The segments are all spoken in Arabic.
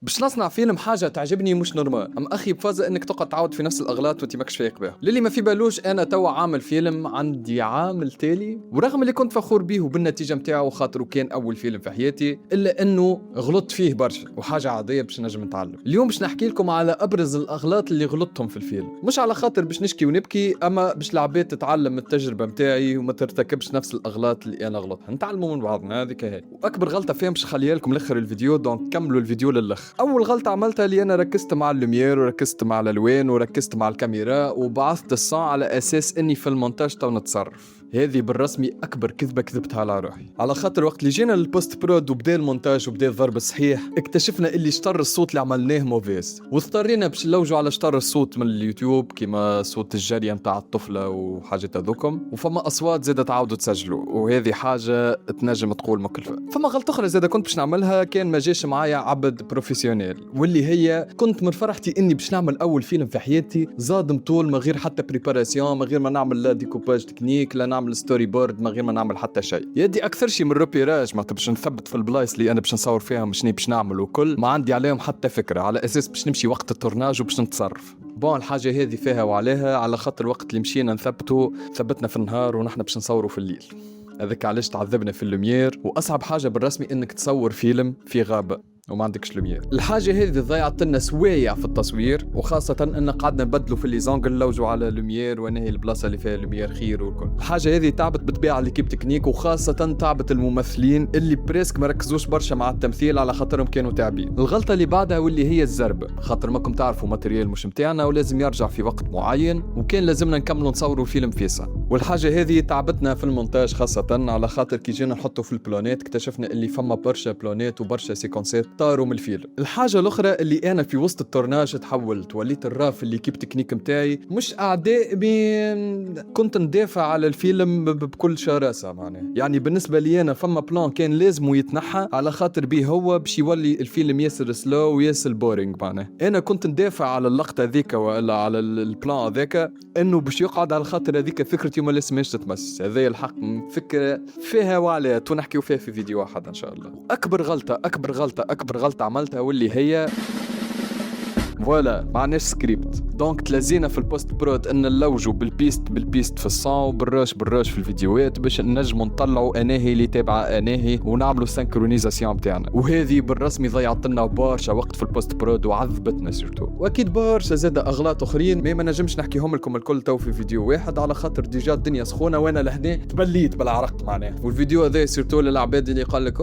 باش نصنع فيلم حاجة تعجبني مش نورمال، أم أخي بفازة إنك تقعد تعاود في نفس الأغلاط وأنت ماكش فايق بها. للي ما في بالوش أنا توا عامل فيلم عندي عام التالي، ورغم اللي كنت فخور بيه وبالنتيجة متاعه خاطره كان أول فيلم في حياتي، إلا إنه غلطت فيه برشا وحاجة عادية باش نجم نتعلم. اليوم باش نحكي لكم على أبرز الأغلاط اللي غلطتهم في الفيلم، مش على خاطر باش نشكي ونبكي، أما باش العباد تتعلم من التجربة متاعي وما ترتكبش نفس الأغلاط اللي أنا غلطها. نتعلموا من بعضنا، هذيك هي. وأكبر غلطة فيها باش نخليها لكم لآخر الفيديو، دونك كملوا الفيديو للآخر. أول غلطة عملتها اللي أنا ركزت مع اللومير وركزت مع الألوان وركزت مع الكاميرا وبعثت الصوت على أساس إني في المونتاج تو نتصرف. هذه بالرسمي أكبر كذبة كذبتها على روحي، على خاطر وقت اللي جينا للبوست برود وبدا المونتاج وبدا الضرب الصحيح اكتشفنا اللي شطر الصوت اللي عملناه موفيز، واضطرينا باش نلوجوا على شطر الصوت من اليوتيوب كيما صوت الجارية متاع الطفلة وحاجة هذوكم، وفما أصوات زادة تعاودوا تسجلوا، وهذه حاجة تنجم تقول مكلفة. فما غلطة أخرى زادة كنت باش نعملها، كان ما جاش معايا عبد بروفيسيونيل، واللي هي كنت من فرحتي إني باش نعمل أول فيلم في حياتي زاد مطول من غير حتى بريباراسيون، من غير ما نعمل لا ديكوباج تكنيك لا نعمل ستوري بورد، من غير ما نعمل حتى شيء. يدي اكثر شيء من روبيراج، ما باش نثبت في البلايص اللي انا باش نصور فيها شنو باش نعمل وكل ما عندي عليهم حتى فكره، على اساس باش نمشي وقت التورناج وباش نتصرف. بون الحاجه هذه فيها وعليها، على خاطر الوقت اللي مشينا نثبتوا ثبتنا في النهار ونحن باش نصوروا في الليل، هذاك علاش تعذبنا في اللومير. واصعب حاجه بالرسمي انك تصور فيلم في غابه وما عندكش لومير. الحاجة هذه ضيعت لنا سوايع في التصوير، وخاصة ان قعدنا نبدلوا في اللي زونجل لوجوا على لومير ونهي البلاصة اللي فيها لومير خير والكل. الحاجة هذه تعبت بطبيعة ليكيب تكنيك، وخاصة تعبت الممثلين اللي بريسك ما ركزوش برشا مع التمثيل على خاطرهم كانوا تعبين. الغلطة اللي بعدها واللي هي الزربة، خاطر ماكم تعرفوا ماتريال مش متاعنا ولازم يرجع في وقت معين، وكان لازمنا نكملوا نصوروا فيلم فيسا. والحاجة هذه تعبتنا في المونتاج، خاصة على خاطر كي جينا نحطوا في البلانات اكتشفنا اللي فما برشا بلانات وبرشا سيكونسات طاروا من الفيلم. الحاجة الأخرى اللي أنا في وسط التورناج تحولت، وليت الراف اللي كيب تكنيك متاعي مش أعداء كنت ندافع على الفيلم بكل شراسة معناه. يعني بالنسبة لي أنا فما بلان كان لازم يتنحى على خاطر بيه هو باش يولي الفيلم ياسر سلو وياسر بورينج معناه. أنا كنت ندافع على اللقطة ذيك ولا على البلان ذاك إنه باش يقعد، على خاطر هذيك فكرتي ما لازمش تتمس. هذا الحق فكرة فيها وعلات ونحكيو فيها في فيديو واحد إن شاء الله. أكبر غلطة عملتها واللي هي فوالا معناش سكريبت، دونك تلازينا في البوست برود ان نلوجوا بالبيست في الصون وبالراش في الفيديوهات باش نجموا نطلعوا اناهي اللي تابعه اناهي ونعملوا سينكرونيزاسيون بتاعنا، وهذه بالرسمي ضيعت لنا برشا وقت في البوست برود وعذبتنا سورتو. واكيد برشا زاد اغلاط اخرين ما نجمش نحكيهم لكم الكل تو في فيديو واحد، على خاطر ديجا الدنيا سخونه وانا لهنا تبليت بالعرق معناه. والفيديو هذا سورتو للعباد اللي قال لك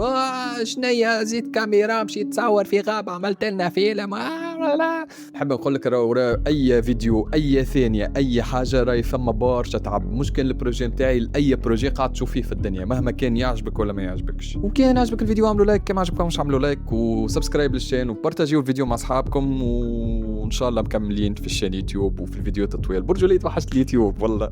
شنيا زيد كاميرا مشيت تصور في غابه عملت لنا فيلم لا. نحب نقول لك راه اي فيديو اي ثانيه اي حاجه راهي ثم برشا تعب، مش كان البروجي نتاعي لاي بروجي قاعد تشوف فيه في الدنيا مهما كان يعجبك ولا ما يعجبكش. وكان عجبك الفيديو اعملوا لايك، كما عجبكم مش عملوا لايك وسبسكرايب للشين وبارتاجيو الفيديو مع اصحابكم، وان شاء الله مكملين في الشين يوتيوب وفي الفيديوهات الطويله. برجولي توحشت اليوتيوب والله.